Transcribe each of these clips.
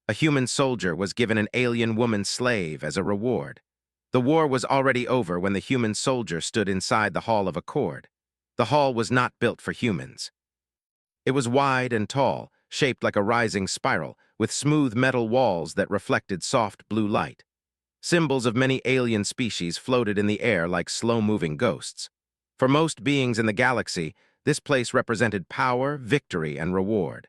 A human soldier was given an alien woman slave as a reward. The war was already over when the human soldier stood inside the Hall of Accord. The hall was not built for humans. It was wide and tall, shaped like a rising spiral, with smooth metal walls that reflected soft blue light. Symbols of many alien species floated in the air like slow-moving ghosts. For most beings in the galaxy, this place represented power, victory, and reward.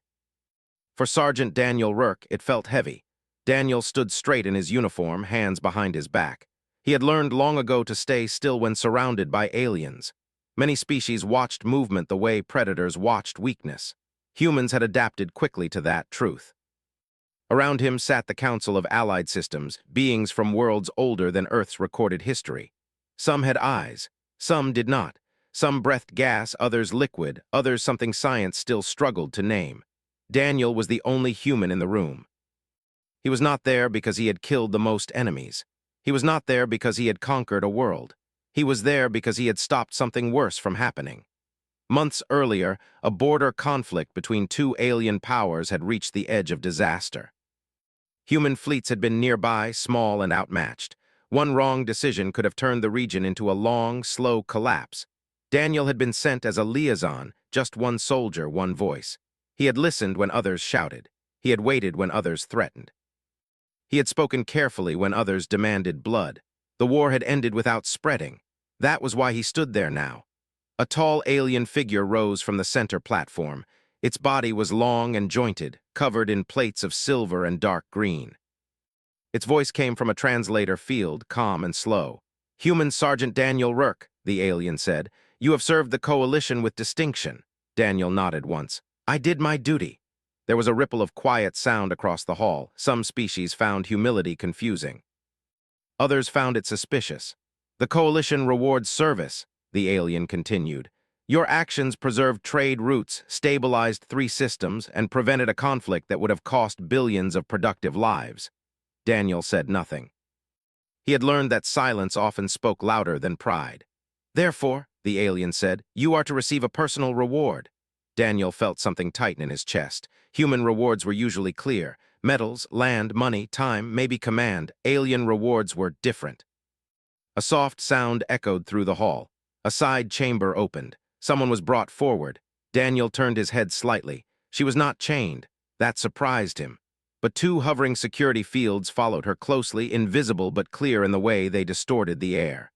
For Sergeant Daniel Rourke, it felt heavy. Daniel stood straight in his uniform, hands behind his back. He had learned long ago to stay still when surrounded by aliens. Many species watched movement the way predators watched weakness. Humans had adapted quickly to that truth. Around him sat the Council of Allied Systems, beings from worlds older than Earth's recorded history. Some had eyes, some did not. Some breathed gas, others liquid, others something science still struggled to name. Daniel was the only human in the room. He was not there because he had killed the most enemies. He was not there because he had conquered a world. He was there because he had stopped something worse from happening. Months earlier, a border conflict between two alien powers had reached the edge of disaster. Human fleets had been nearby, small and outmatched. One wrong decision could have turned the region into a long, slow collapse. Daniel had been sent as a liaison, just one soldier, one voice. He had listened when others shouted. He had waited when others threatened. He had spoken carefully when others demanded blood. The war had ended without spreading. That was why he stood there now. A tall alien figure rose from the center platform. Its body was long and jointed, covered in plates of silver and dark green. Its voice came from a translator field, calm and slow. "Human Sergeant Daniel Rourke," the alien said. "You have served the Coalition with distinction." Daniel nodded once. "I did my duty." There was a ripple of quiet sound across the hall. Some species found humility confusing. Others found it suspicious. "The Coalition rewards service," the alien continued. "Your actions preserved trade routes, stabilized 3 systems, and prevented a conflict that would have cost billions of productive lives." Daniel said nothing. He had learned that silence often spoke louder than pride. "Therefore," the alien said, "you are to receive a personal reward." Daniel felt something tighten in his chest. Human rewards were usually clear. Medals, land, money, time, maybe command. Alien rewards were different. A soft sound echoed through the hall. A side chamber opened. Someone was brought forward. Daniel turned his head slightly. She was not chained. That surprised him. But 2 hovering security fields followed her closely, invisible but clear in the way they distorted the air.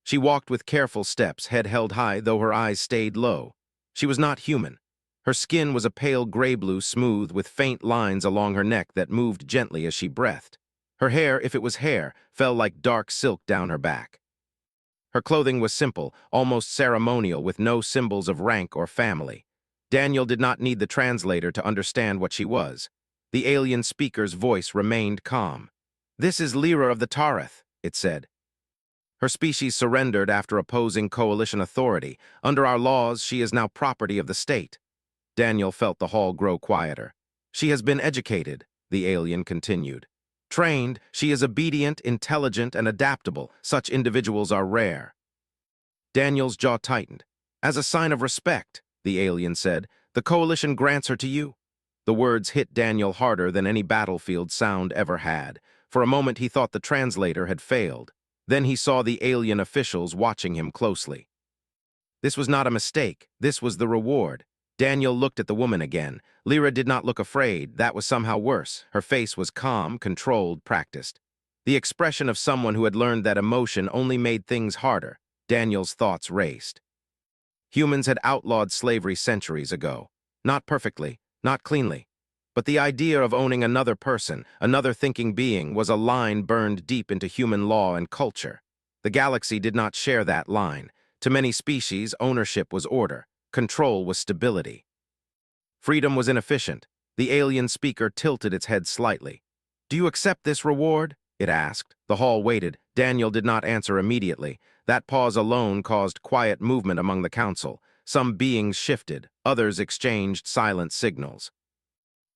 She walked with careful steps, head held high, though her eyes stayed low. She was not human. Her skin was a pale gray-blue, smooth, with faint lines along her neck that moved gently as she breathed. Her hair, if it was hair, fell like dark silk down her back. Her clothing was simple, almost ceremonial, with no symbols of rank or family. Daniel did not need the translator to understand what she was. The alien speaker's voice remained calm. "This is Lyra of the Tareth," it said. "Her species surrendered after opposing Coalition authority. Under our laws, she is now property of the state." Daniel felt the hall grow quieter. "She has been educated," the alien continued. "Trained, she is obedient, intelligent, and adaptable. Such individuals are rare." Daniel's jaw tightened. "As a sign of respect," the alien said, "the Coalition grants her to you." The words hit Daniel harder than any battlefield sound ever had. For a moment he thought the translator had failed. Then he saw the alien officials watching him closely. This was not a mistake. This was the reward. Daniel looked at the woman again. Lyra did not look afraid. That was somehow worse. Her face was calm, controlled, practiced. The expression of someone who had learned that emotion only made things harder. Daniel's thoughts raced. Humans had outlawed slavery centuries ago. Not perfectly, not cleanly. But the idea of owning another person, another thinking being, was a line burned deep into human law and culture. The galaxy did not share that line. To many species, ownership was order. Control was stability. Freedom was inefficient. The alien speaker tilted its head slightly. "Do you accept this reward?" it asked. The hall waited. Daniel did not answer immediately. That pause alone caused quiet movement among the council. Some beings shifted. Others exchanged silent signals.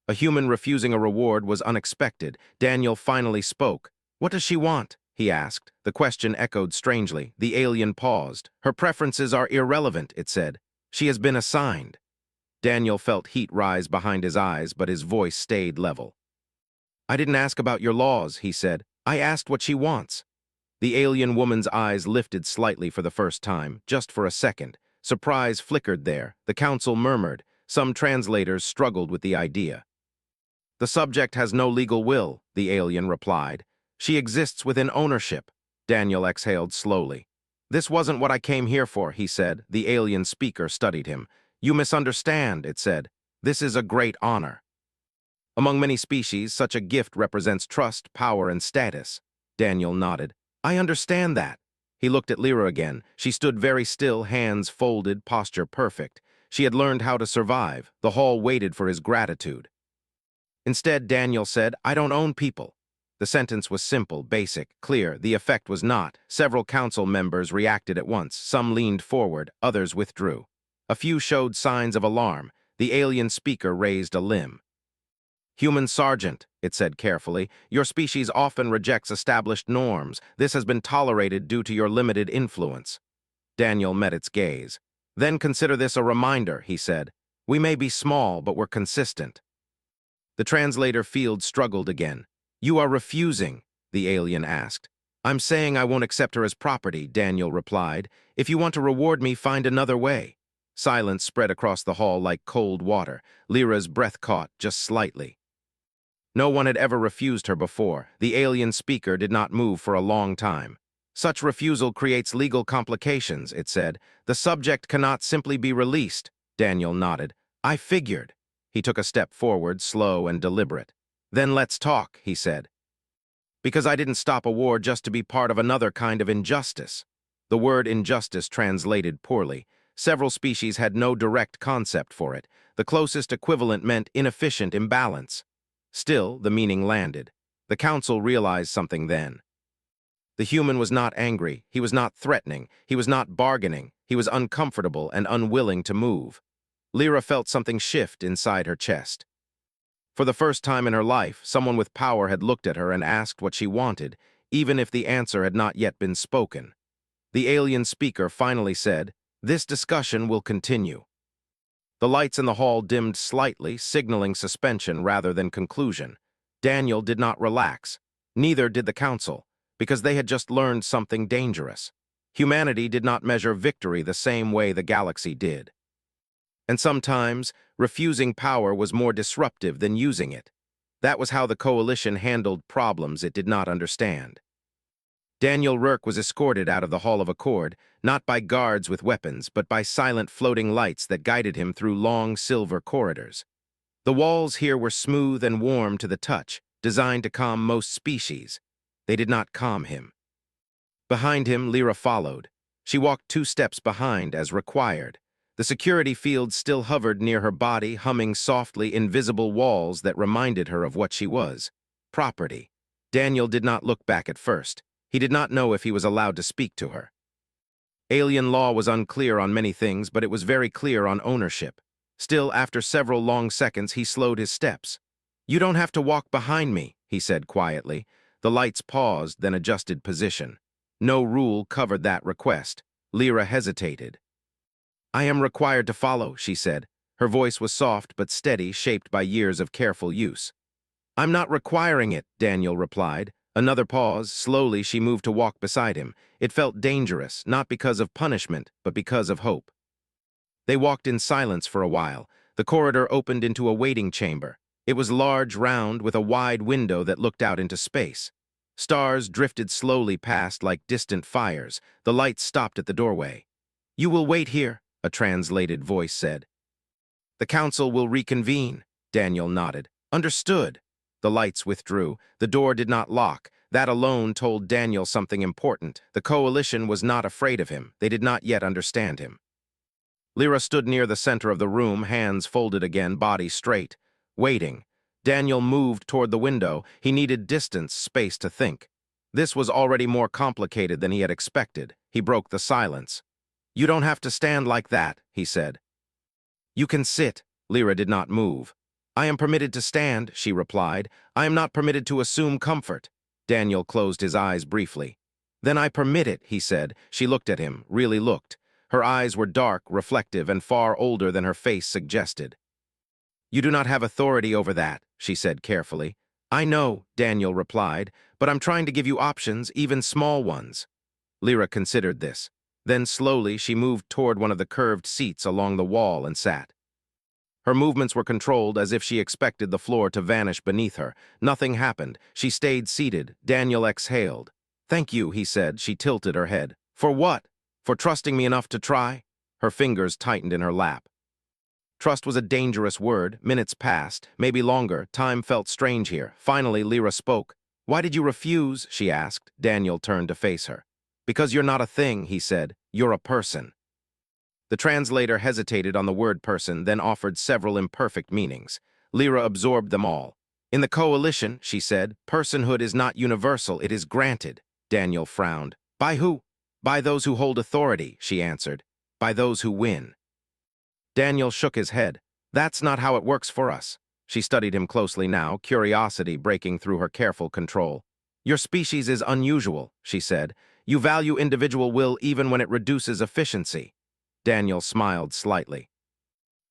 A human refusing a reward was unexpected. Daniel finally spoke. "What does she want?" he asked. The question echoed strangely. The alien paused. "Her preferences are irrelevant," it said. "She has been assigned." Daniel felt heat rise behind his eyes, but his voice stayed level. I didn't ask about your laws, he said. I asked what she wants. The alien woman's eyes lifted slightly for the first time, just for a second. Surprise flickered there. The council murmured. Some translators struggled with the idea. The subject has no legal will, the alien replied. She exists within ownership. Daniel exhaled slowly. This wasn't what I came here for, he said. The alien speaker studied him. You misunderstand, it said. This is a great honor. Among many species, such a gift represents trust, power, and status. Daniel nodded. I understand that. He looked at Lyra again. She stood very still, hands folded, posture perfect. She had learned how to survive. The hall waited for his gratitude. Instead, Daniel said, I don't own people. The sentence was simple, basic, clear. The effect was not. Several council members reacted at once. Some leaned forward, others withdrew. A few showed signs of alarm. The alien speaker raised a limb. Human Sergeant, it said carefully, your species often rejects established norms. This has been tolerated due to your limited influence. Daniel met its gaze. Then consider this a reminder, he said. We may be small, but we're consistent. The translator field struggled again. You are refusing, the alien asked. I'm saying I won't accept her as property, Daniel replied. If you want to reward me, find another way. Silence spread across the hall like cold water. Lyra's breath caught just slightly. No one had ever refused her before. The alien speaker did not move for a long time. Such refusal creates legal complications, it said. The subject cannot simply be released. Daniel nodded. I figured. He took a step forward, slow and deliberate. Then let's talk, he said. Because I didn't stop a war just to be part of another kind of injustice. The word injustice translated poorly. Several species had no direct concept for it. The closest equivalent meant inefficient imbalance. Still, the meaning landed. The council realized something then. The human was not angry, he was not threatening, he was not bargaining, he was uncomfortable and unwilling to move. Lyra felt something shift inside her chest. For the first time in her life, someone with power had looked at her and asked what she wanted, even if the answer had not yet been spoken. The alien speaker finally said, This discussion will continue. The lights in the hall dimmed slightly, signaling suspension rather than conclusion. Daniel did not relax. Neither did the council, because they had just learned something dangerous. Humanity did not measure victory the same way the galaxy did. And sometimes, refusing power was more disruptive than using it. That was how the coalition handled problems it did not understand. Daniel Rourke was escorted out of the Hall of Accord, not by guards with weapons, but by silent floating lights that guided him through long silver corridors. The walls here were smooth and warm to the touch, designed to calm most species. They did not calm him. Behind him, Lyra followed. She walked 2 steps behind as required. The security field still hovered near her body, humming softly invisible walls that reminded her of what she was. Property. Daniel did not look back at first. He did not know if he was allowed to speak to her. Alien law was unclear on many things, but it was very clear on ownership. Still, after several long seconds, he slowed his steps. You don't have to walk behind me, he said quietly. The lights paused, then adjusted position. No rule covered that request. Lyra hesitated. I am required to follow, she said. Her voice was soft but steady, shaped by years of careful use. I'm not requiring it, Daniel replied. Another pause. Slowly, she moved to walk beside him. It felt dangerous, not because of punishment, but because of hope. They walked in silence for a while. The corridor opened into a waiting chamber. It was large, round, with a wide window that looked out into space. Stars drifted slowly past like distant fires. The lights stopped at the doorway. You will wait here, a translated voice said. The council will reconvene, Daniel nodded. Understood. The lights withdrew. The door did not lock. That alone told Daniel something important. The coalition was not afraid of him. They did not yet understand him. Lyra stood near the center of the room, hands folded again, body straight, waiting. Daniel moved toward the window. He needed distance, space to think. This was already more complicated than he had expected. He broke the silence. You don't have to stand like that, he said. You can sit. Lyra did not move. I am permitted to stand, she replied. I am not permitted to assume comfort. Daniel closed his eyes briefly. Then I permit it, he said. She looked at him, really looked. Her eyes were dark, reflective, and far older than her face suggested. You do not have authority over that, she said carefully. I know, Daniel replied, but I'm trying to give you options, even small ones. Lyra considered this. Then slowly she moved toward one of the curved seats along the wall and sat. Her movements were controlled as if she expected the floor to vanish beneath her. Nothing happened. She stayed seated. Daniel exhaled. Thank you, he said. She tilted her head. For what? For trusting me enough to try? Her fingers tightened in her lap. Trust was a dangerous word. Minutes passed, maybe longer. Time felt strange here. Finally, Lyra spoke. Why did you refuse? She asked. Daniel turned to face her. Because you're not a thing, he said. You're a person. The translator hesitated on the word person, then offered several imperfect meanings. Lyra absorbed them all. In the coalition, she said, personhood is not universal, it is granted. Daniel frowned. By who? By those who hold authority, she answered. By those who win. Daniel shook his head. That's not how it works for us. She studied him closely now, curiosity breaking through her careful control. Your species is unusual, she said. You value individual will even when it reduces efficiency. Daniel smiled slightly.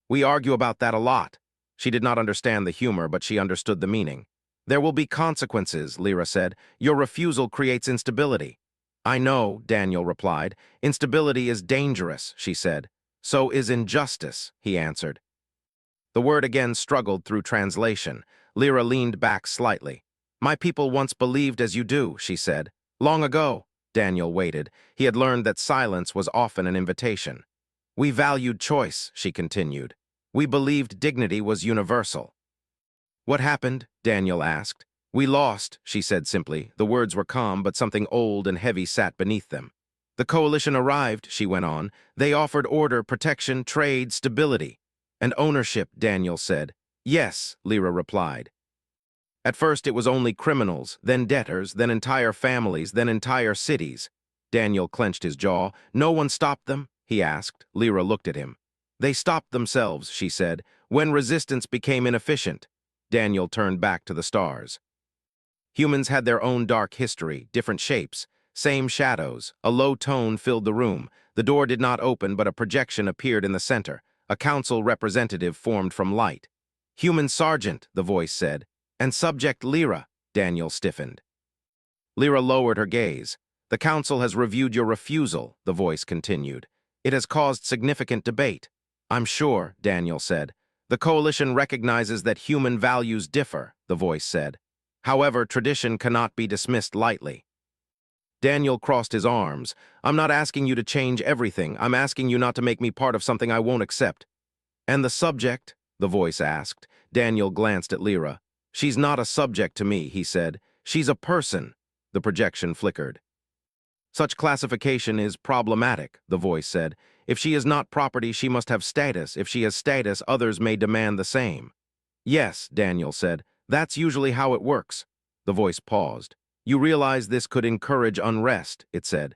We argue about that a lot. She did not understand the humor, but she understood the meaning. There will be consequences, Lyra said. Your refusal creates instability. I know, Daniel replied. Instability is dangerous, she said. So is injustice, he answered. The word again struggled through translation. Lyra leaned back slightly. My people once believed as you do, she said. Long ago. Daniel waited. He had learned that silence was often an invitation. We valued choice, she continued. We believed dignity was universal. What happened? Daniel asked. We lost, she said simply. The words were calm, but something old and heavy sat beneath them. The coalition arrived, she went on. They offered order, protection, trade, stability. And ownership, Daniel said. Yes, Lyra replied. At first it was only criminals, then debtors, then entire families, then entire cities. Daniel clenched his jaw. No one stopped them? He asked. Lyra looked at him. They stopped themselves, she said, when resistance became inefficient. Daniel turned back to the stars. Humans had their own dark history, different shapes, same shadows. A low tone filled the room. The door did not open, but a projection appeared in the center. A council representative formed from light. Human Sergeant, the voice said, and Subject Lyra. Daniel stiffened. Lyra lowered her gaze. The council has reviewed your refusal, the voice continued. It has caused significant debate. I'm sure, Daniel said. The coalition recognizes that human values differ, the voice said. However, tradition cannot be dismissed lightly. Daniel crossed his arms. I'm not asking you to change everything. I'm asking you not to make me part of something I won't accept. And the subject? The voice asked. Daniel glanced at Lyra. She's not a subject to me, he said. She's a person. The projection flickered. Such classification is problematic, the voice said. If she is not property, she must have status. If she has status, others may demand the same. Yes, Daniel said. That's usually how it works. The voice paused. You realize this could encourage unrest, it said.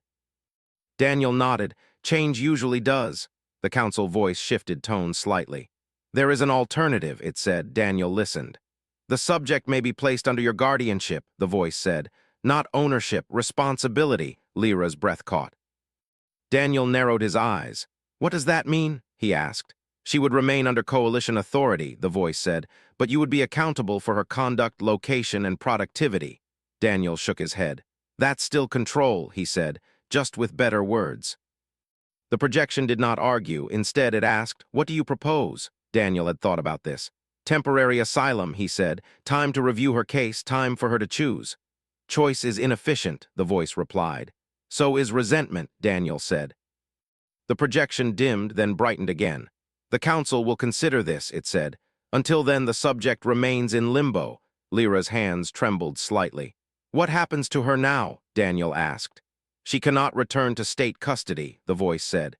Daniel nodded. Change usually does. The council voice shifted tone slightly. There is an alternative, it said. Daniel listened. The subject may be placed under your guardianship, the voice said. Not ownership, responsibility. Lyra's breath caught. Daniel narrowed his eyes. What does that mean? He asked. She would remain under coalition authority, the voice said, but you would be accountable for her conduct, location, and productivity. Daniel shook his head. That's still control, he said, just with better words. The projection did not argue. Instead, it asked, what do you propose? Daniel had thought about this. Temporary asylum, he said. Time to review her case, time for her to choose. Choice is inefficient, the voice replied. So is resentment, Daniel said. The projection dimmed, then brightened again. The council will consider this, it said. Until then, the subject remains in limbo. Lyra's hands trembled slightly. What happens to her now? Daniel asked. She cannot return to state custody, the voice said.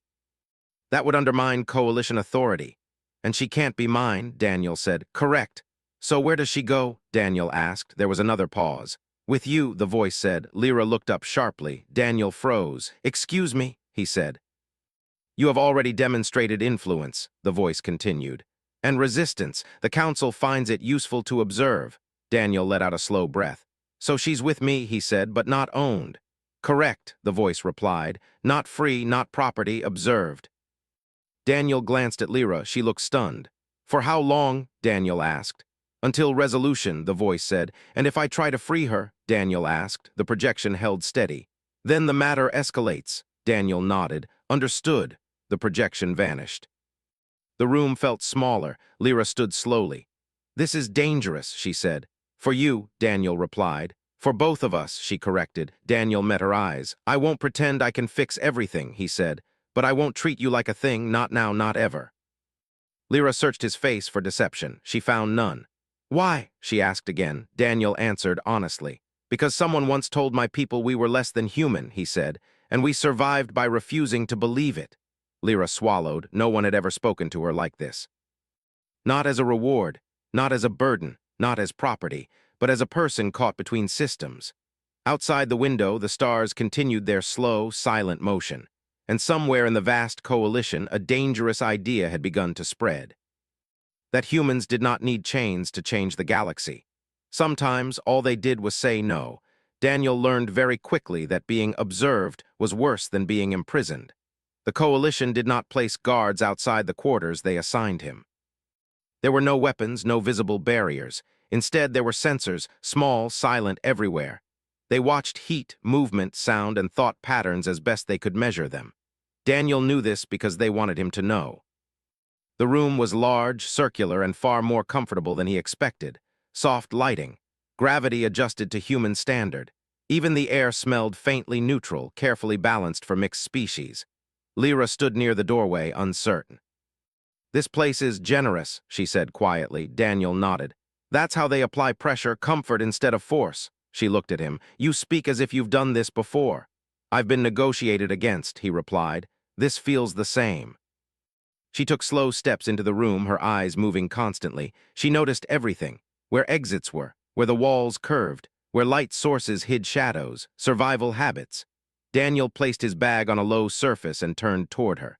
That would undermine coalition authority. And she can't be mine, Daniel said. Correct. So where does she go? Daniel asked. There was another pause. With you, the voice said. Lyra looked up sharply. Daniel froze. Excuse me, he said. You have already demonstrated influence, the voice continued. And resistance. The council finds it useful to observe. Daniel let out a slow breath. So she's with me, he said, but not owned. Correct, the voice replied. Not free, not property, observed. Daniel glanced at Lyra. She looked stunned. For how long? Daniel asked. Until resolution, the voice said. And if I try to free her? Daniel asked. The projection held steady. Then the matter escalates. Daniel nodded. Understood. The projection vanished. The room felt smaller. Lyra stood slowly. This is dangerous, she said. For you, Daniel replied. For both of us, she corrected. Daniel met her eyes. I won't pretend I can fix everything, he said. But I won't treat you like a thing, not now, not ever. Lyra searched his face for deception. She found none. Why? She asked again. Daniel answered honestly. Because someone once told my people we were less than human, he said, and we survived by refusing to believe it. Lyra swallowed. No one had ever spoken to her like this. Not as a reward, not as a burden, not as property, but as a person caught between systems. Outside the window, the stars continued their slow, silent motion, and somewhere in the vast coalition, a dangerous idea had begun to spread. That humans did not need chains to change the galaxy. Sometimes all they did was say no. Daniel learned very quickly that being observed was worse than being imprisoned. The coalition did not place guards outside the quarters they assigned him. There were no weapons, no visible barriers. Instead, there were sensors, small, silent, everywhere. They watched heat, movement, sound, and thought patterns as best they could measure them. Daniel knew this because they wanted him to know. The room was large, circular, and far more comfortable than he expected. Soft lighting. Gravity adjusted to human standard. Even the air smelled faintly neutral, carefully balanced for mixed species. Lyra stood near the doorway, uncertain. This place is generous, she said quietly. Daniel nodded. That's how they apply pressure, comfort instead of force. She looked at him. You speak as if you've done this before. I've been negotiated against, he replied. This feels the same. She took slow steps into the room, her eyes moving constantly. She noticed everything. Where exits were, where the walls curved, where light sources hid shadows, survival habits. Daniel placed his bag on a low surface and turned toward her.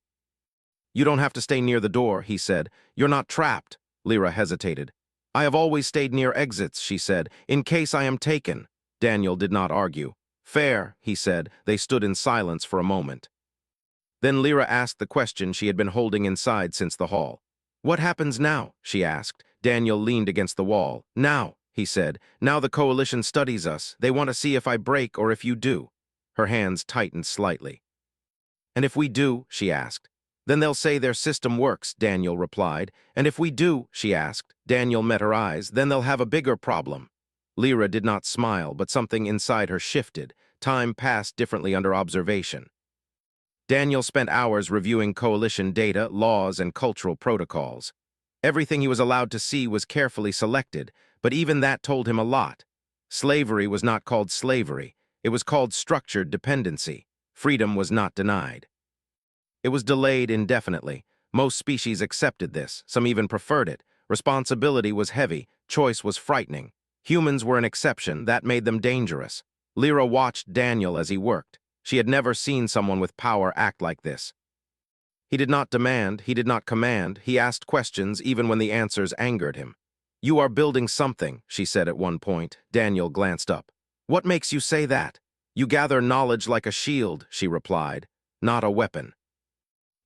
You don't have to stay near the door, he said. You're not trapped. Lyra hesitated. I have always stayed near exits, she said, in case I am taken. Daniel did not argue. Fair, he said. They stood in silence for a moment. Then Lyra asked the question she had been holding inside since the hall. What happens now? She asked. Daniel leaned against the wall. Now, he said. Now the coalition studies us. They want to see if I break or if you do. Her hands tightened slightly. And if we do? She asked. Then they'll say their system works, Daniel replied. And if we do? She asked. Daniel met her eyes. Then they'll have a bigger problem. Lyra did not smile, but something inside her shifted. Time passed differently under observation. Daniel spent hours reviewing coalition data, laws, and cultural protocols. Everything he was allowed to see was carefully selected, but even that told him a lot. Slavery was not called slavery. It was called structured dependency. Freedom was not denied. It was delayed indefinitely. Most species accepted this. Some even preferred it. Responsibility was heavy. Choice was frightening. Humans were an exception. That made them dangerous. Lyra watched Daniel as he worked. She had never seen someone with power act like this. He did not demand, he did not command, he asked questions even when the answers angered him. You are building something, she said at one point. Daniel glanced up. What makes you say that? You gather knowledge like a shield, she replied, not a weapon.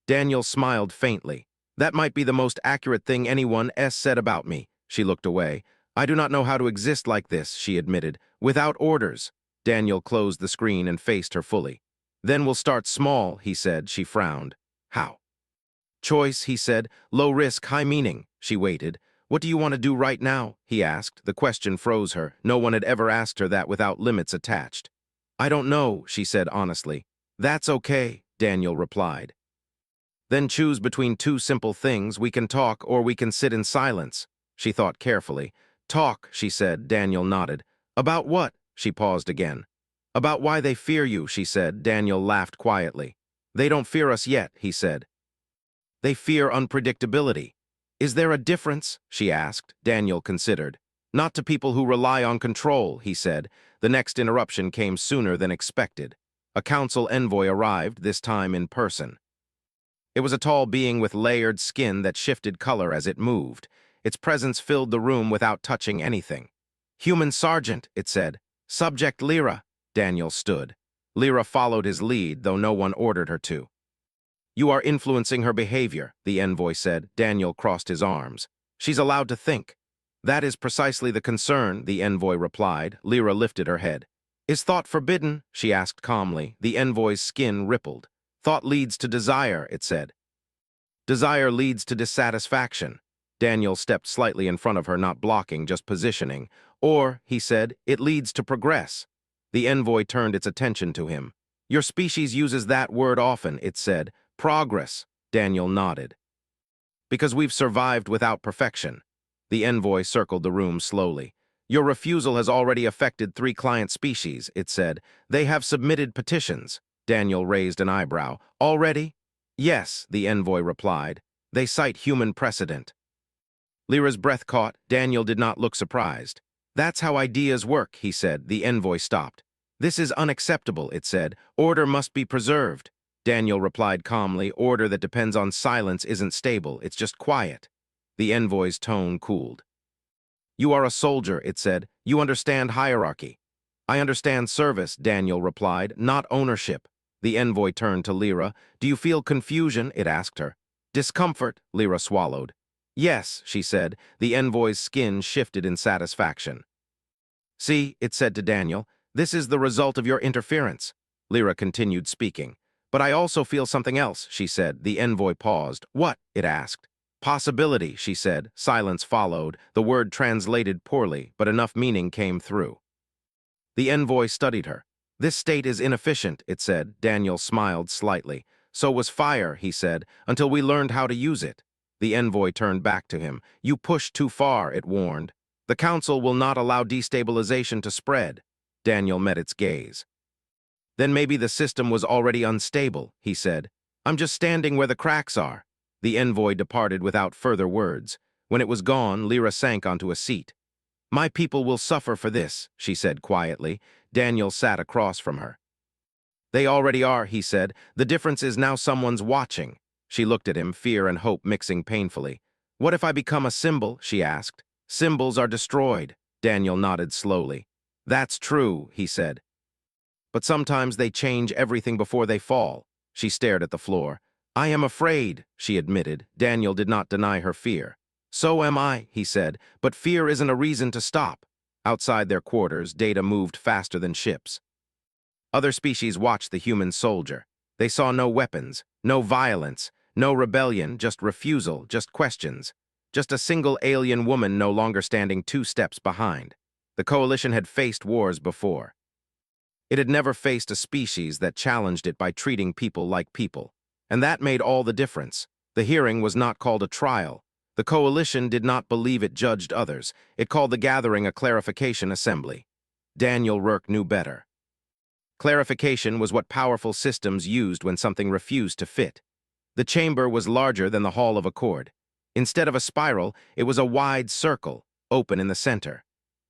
Daniel smiled faintly. That might be the most accurate thing anyone has said about me. She looked away. I do not know how to exist like this, she admitted, without orders. Daniel closed the screen and faced her fully. Then we'll start small, he said. She frowned. How? Choice, he said. Low risk, high meaning. She waited. What do you want to do right now? He asked. The question froze her. No one had ever asked her that without limits attached. I don't know, she said honestly. That's okay, Daniel replied. Then choose between two simple things. We can talk or we can sit in silence. She thought carefully. Talk, she said. Daniel nodded. About what? She paused again. About why they fear you, she said. Daniel laughed quietly. They don't fear us yet, he said. They fear unpredictability. Is there a difference? She asked. Daniel considered. Not to people who rely on control, he said. The next interruption came sooner than expected. A council envoy arrived, this time in person. It was a tall being with layered skin that shifted color as it moved. Its presence filled the room without touching anything. Human Sergeant, it said. Subject Lyra. Daniel stood. Lyra followed his lead, though no one ordered her to. You are influencing her behavior, the envoy said. Daniel crossed his arms. She's allowed to think. That is precisely the concern, the envoy replied. Lyra lifted her head. Is thought forbidden? She asked calmly. The envoy's skin rippled. Thought leads to desire, it said. Desire leads to dissatisfaction. Daniel stepped slightly in front of her, not blocking, just positioning. Or, he said, it leads to progress. The envoy turned its attention to him. Your species uses that word often, it said. Progress. Daniel nodded. Because we've survived without perfection. The envoy circled the room slowly. Your refusal has already affected 3 client species, it said. They have submitted petitions. Daniel raised an eyebrow. Already? Yes, the envoy replied. They cite human precedent. Lyra's breath caught. Daniel did not look surprised. That's how ideas work, he said. The envoy stopped. This is unacceptable, it said. Order must be preserved. Daniel replied calmly. Order that depends on silence isn't stable, it's just quiet. The envoy's tone cooled. You are a soldier, it said. You understand hierarchy. I understand service, Daniel replied, not ownership. The envoy turned to Lyra. Do you feel confusion? It asked her. Discomfort, Lyra swallowed. Yes, she said. The envoy's skin shifted in satisfaction. See, it said to Daniel, this is the result of your interference. Lyra continued speaking. But I also feel something else, she said. The envoy paused. What? It asked. Possibility, she said. Silence followed. The word translated poorly, but enough meaning came through. The envoy studied her. This state is inefficient, it said. Daniel smiled slightly. So was fire, he said, until we learned how to use it. The envoy turned back to him. You pushed too far, it warned. The council will not allow destabilization to spread. Daniel met its gaze. Then maybe the system was already unstable, he said. I'm just standing where the cracks are. The envoy departed without further words. When it was gone, Lyra sank onto a seat. My people will suffer for this, she said quietly. Daniel sat across from her. They already are, he said. The difference is now someone's watching. She looked at him, fear and hope mixing painfully. What if I become a symbol? She asked. Symbols are destroyed. Daniel nodded slowly. That's true, he said. But sometimes they change everything before they fall. She stared at the floor. I am afraid, she admitted. Daniel did not deny her fear. So am I, he said, but fear isn't a reason to stop. Outside their quarters, data moved faster than ships. Other species watched the human soldier. They saw no weapons, no violence, no rebellion, just refusal, just questions. Just a single alien woman no longer standing 2 steps behind. The coalition had faced wars before. It had never faced a species that challenged it by treating people like people. And that made all the difference. The hearing was not called a trial. The coalition did not believe it judged others. It called the gathering a clarification assembly. Daniel Rourke knew better. Clarification was what powerful systems used when something refused to fit. The chamber was larger than the Hall of Accord. Instead of a spiral, it was a wide circle, open in the center.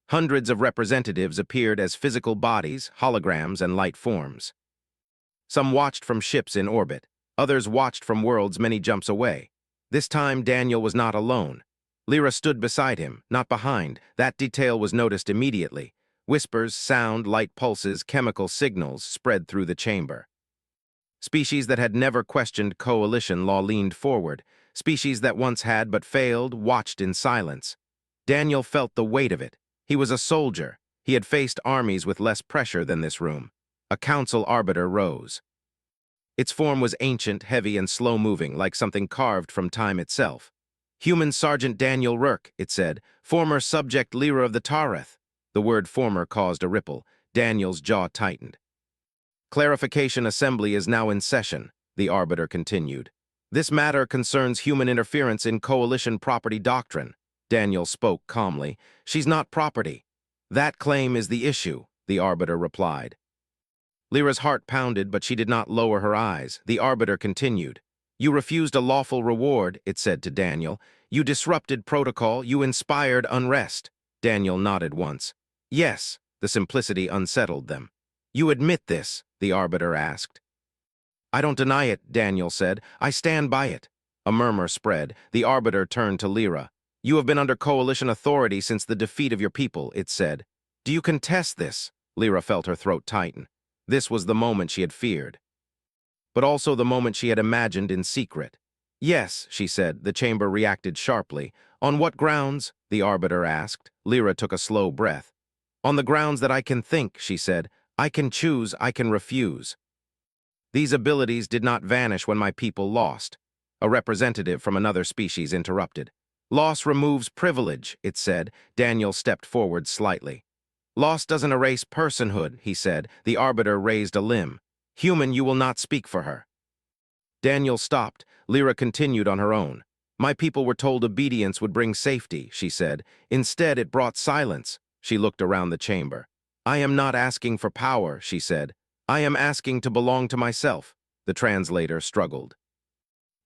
Hundreds of representatives appeared as physical bodies, holograms, and light forms. Some watched from ships in orbit. Others watched from worlds many jumps away. This time, Daniel was not alone. Lyra stood beside him, not behind. That detail was noticed immediately. Whispers, sound, light pulses, chemical signals spread through the chamber. Species that had never questioned coalition law leaned forward. Species that once had but failed watched in silence. Daniel felt the weight of it. He was a soldier. He had faced armies with less pressure than this room. A council arbiter rose. Its form was ancient, heavy, and slow-moving, like something carved from time itself. Human Sergeant Daniel Rourke, it said, former subject Lyra of the Tareth. The word former caused a ripple. Daniel's jaw tightened. Clarification Assembly is now in session, the arbiter continued. This matter concerns human interference in coalition property doctrine. Daniel spoke calmly. She's not property. That claim is the issue, the arbiter replied. Lyra's heart pounded, but she did not lower her eyes. The arbiter continued. You refused a lawful reward, it said to Daniel. You disrupted protocol. You inspired unrest. Daniel nodded once. Yes, the simplicity unsettled them. You admit this, the arbiter asked. I don't deny it, Daniel said. I stand by it. A murmur spread. The arbiter turned to Lyra. You have been under coalition authority since the defeat of your people, it said. Do you contest this? Lyra felt her throat tighten. This was the moment she had feared, but also the moment she had imagined in secret. Yes, she said. The chamber reacted sharply. On what grounds? the Arbiter asked. Lyra took a slow breath. On the grounds that I can think, she said. I can choose, I can refuse. These abilities did not vanish when my people lost. A representative from another species interrupted. Loss removes privilege, it said. Daniel stepped forward slightly. Loss doesn't erase personhood, he said. The Arbiter raised a limb. Human, you will not speak for her. Daniel stopped. Lyra continued on her own. My people were told obedience would bring safety, she said. Instead, it brought silence. She looked around the chamber. I am not asking for power, she said. I am asking to belong to myself. The translator struggled.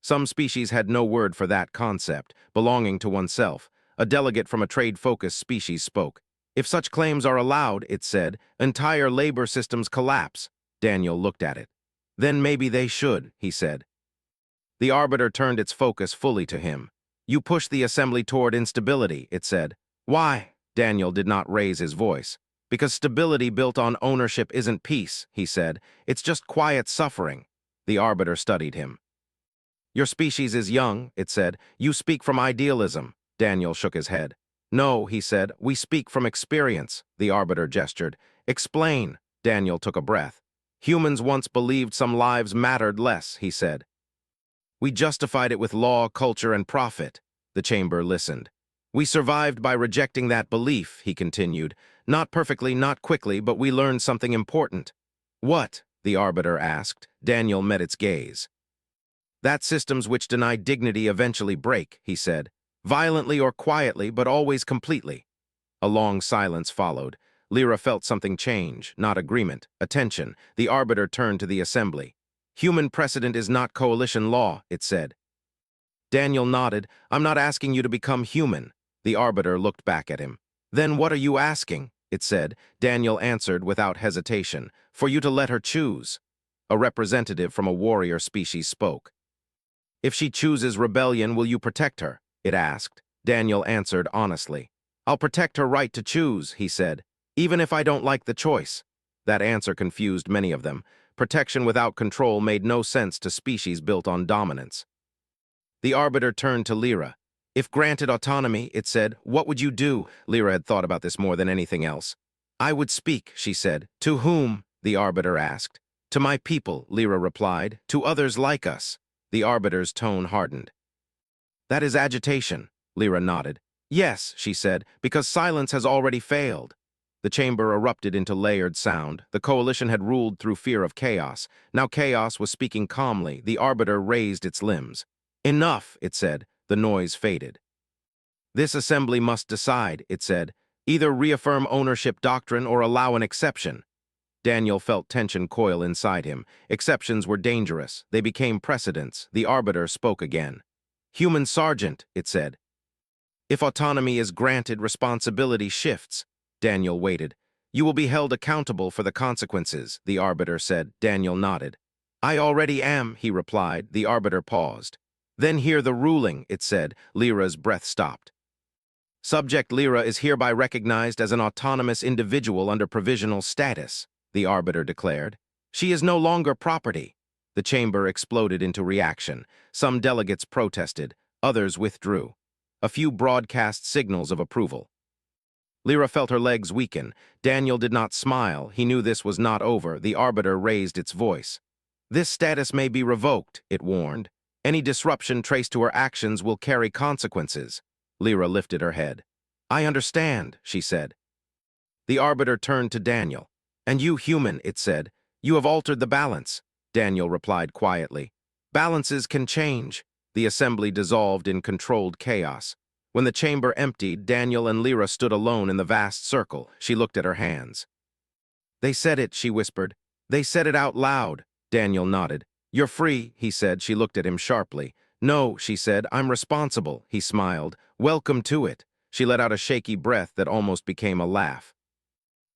Some species had no word for that concept, belonging to oneself. A delegate from a trade-focused species spoke. If such claims are allowed, it said, entire labor systems collapse. Daniel looked at it. Then maybe they should, he said. The Arbiter turned its focus fully to him. You push the assembly toward instability, it said. Why? Daniel did not raise his voice. Because stability built on ownership isn't peace, he said. It's just quiet suffering. The Arbiter studied him. Your species is young, it said. You speak from idealism. Daniel shook his head. No, he said. We speak from experience, the Arbiter gestured. Explain. Daniel took a breath. Humans once believed some lives mattered less, he said. We justified it with law, culture, and profit. The chamber listened. We survived by rejecting that belief, he continued. Not perfectly, not quickly, but we learned something important. What? The Arbiter asked. Daniel met its gaze. That systems which deny dignity eventually break, he said. Violently or quietly, but always completely. A long silence followed. Lyra felt something change, not agreement, attention. The Arbiter turned to the assembly. Human precedent is not coalition law, it said. Daniel nodded. I'm not asking you to become human. The Arbiter looked back at him. Then what are you asking? It said. Daniel answered without hesitation. For you to let her choose. A representative from a warrior species spoke. If she chooses rebellion, will you protect her? It asked. Daniel answered honestly. I'll protect her right to choose, he said, even if I don't like the choice. That answer confused many of them. Protection without control made no sense to species built on dominance. The Arbiter turned to Lyra. If granted autonomy, it said, what would you do? Lyra had thought about this more than anything else. I would speak, she said. To whom? The Arbiter asked. To my people, Lyra replied. To others like us. The Arbiter's tone hardened. That is agitation, Lyra nodded. Yes, she said, because silence has already failed. The chamber erupted into layered sound. The coalition had ruled through fear of chaos. Now chaos was speaking calmly. The Arbiter raised its limbs. Enough, it said. The noise faded. This assembly must decide, it said. Either reaffirm ownership doctrine or allow an exception. Daniel felt tension coil inside him. Exceptions were dangerous. They became precedents. The Arbiter spoke again. Human Sergeant, it said. If autonomy is granted, responsibility shifts. Daniel waited. You will be held accountable for the consequences, the Arbiter said. Daniel nodded. I already am, he replied. The Arbiter paused. Then hear the ruling, it said. Lyra's breath stopped. Subject Lyra is hereby recognized as an autonomous individual under provisional status, the Arbiter declared. She is no longer property. The chamber exploded into reaction. Some delegates protested, others withdrew. A few broadcast signals of approval. Lyra felt her legs weaken. Daniel did not smile. He knew this was not over. The Arbiter raised its voice. This status may be revoked, it warned. Any disruption traced to her actions will carry consequences. Lyra lifted her head. I understand, she said. The Arbiter turned to Daniel. And you, human, it said. You have altered the balance. Daniel replied quietly. Balances can change. The assembly dissolved in controlled chaos. When the chamber emptied, Daniel and Lyra stood alone in the vast circle. She looked at her hands. They said it, she whispered. They said it out loud. Daniel nodded. You're free, he said. She looked at him sharply. No, she said. I'm responsible, he smiled. Welcome to it. She let out a shaky breath that almost became a laugh.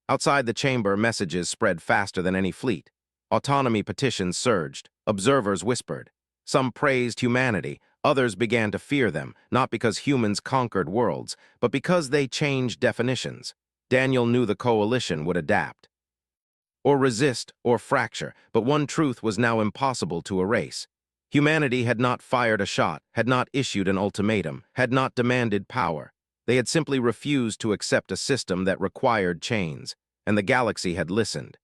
Outside the chamber, messages spread faster than any fleet. Autonomy petitions surged. Observers whispered. Some praised humanity. Others began to fear them, not because humans conquered worlds, but because they changed definitions. Daniel knew the coalition would adapt. Or resist, or fracture, but one truth was now impossible to erase. Humanity had not fired a shot, had not issued an ultimatum, had not demanded power. They had simply refused to accept a system that required chains, and the galaxy had listened.